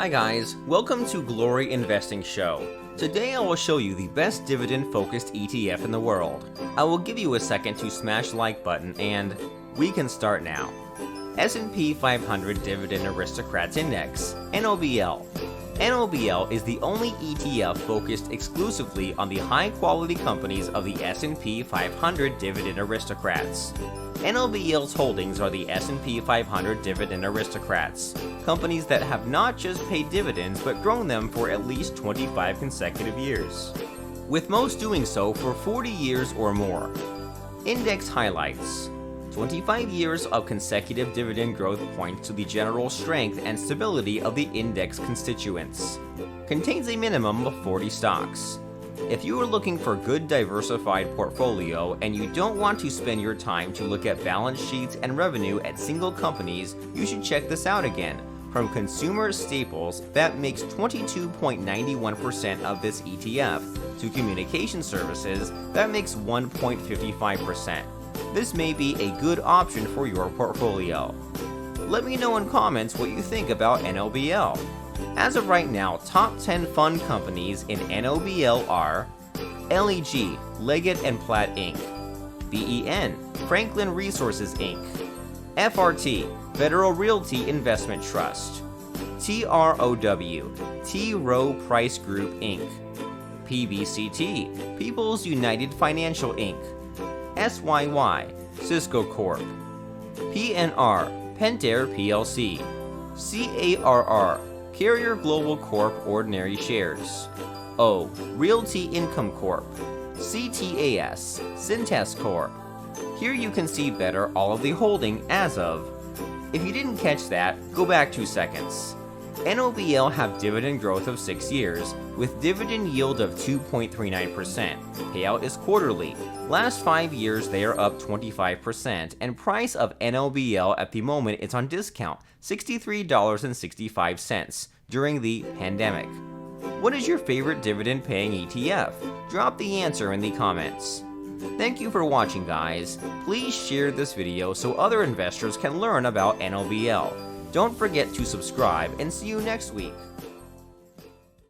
Hi guys, welcome to Glory Investing Show. Today I will show you the best dividend-focused ETF in the world. I will give you a second to smash the like button and we can start now. S&P 500 Dividend Aristocrats Index, NOBL. NOBL is the only ETF focused exclusively on the high-quality companies of the S&P 500 Dividend Aristocrats. NOBL's holdings are the S&P 500 Dividend Aristocrats, companies that have not just paid dividends but grown them for at least 25 consecutive years, with most doing so for 40 years or more. Index highlights: 25 years of consecutive dividend growth points to the general strength and stability of the index constituents. Contains a minimum of 40 stocks. If you are looking for a good diversified portfolio and you don't want to spend your time to look at balance sheets and revenue at single companies, you should check this out again. From consumer staples that makes 22.91% of this ETF to communication services that makes 1.55%. This may be a good option for your portfolio. Let me know in comments what you think about NOBL. As of right now, top 10 fund companies in NOBL are LEG, Leggett & Platt Inc., BEN, Franklin Resources Inc., FRT, Federal Realty Investment Trust, TROW, T. Rowe Price Group Inc., PBCT, People's United Financial Inc., SYY, Cisco Corp., PNR, Pentair plc, CARR, Carrier Global Corp Ordinary Shares, O, Realty Income Corp, CTAS, Cintas Corp. Here you can see better all of the holding as of. If you didn't catch that, go back 2 seconds. NOBL have dividend growth of 6 years, with dividend yield of 2.39%. Payout is quarterly. Last 5 years they are up 25%, and price of NOBL at the moment is on discount, $63.65, during the pandemic. What is your favorite dividend-paying ETF? Drop the answer in the comments. Thank you for watching, guys. Please share this video so other investors can learn about NOBL. Don't forget to subscribe and see you next week.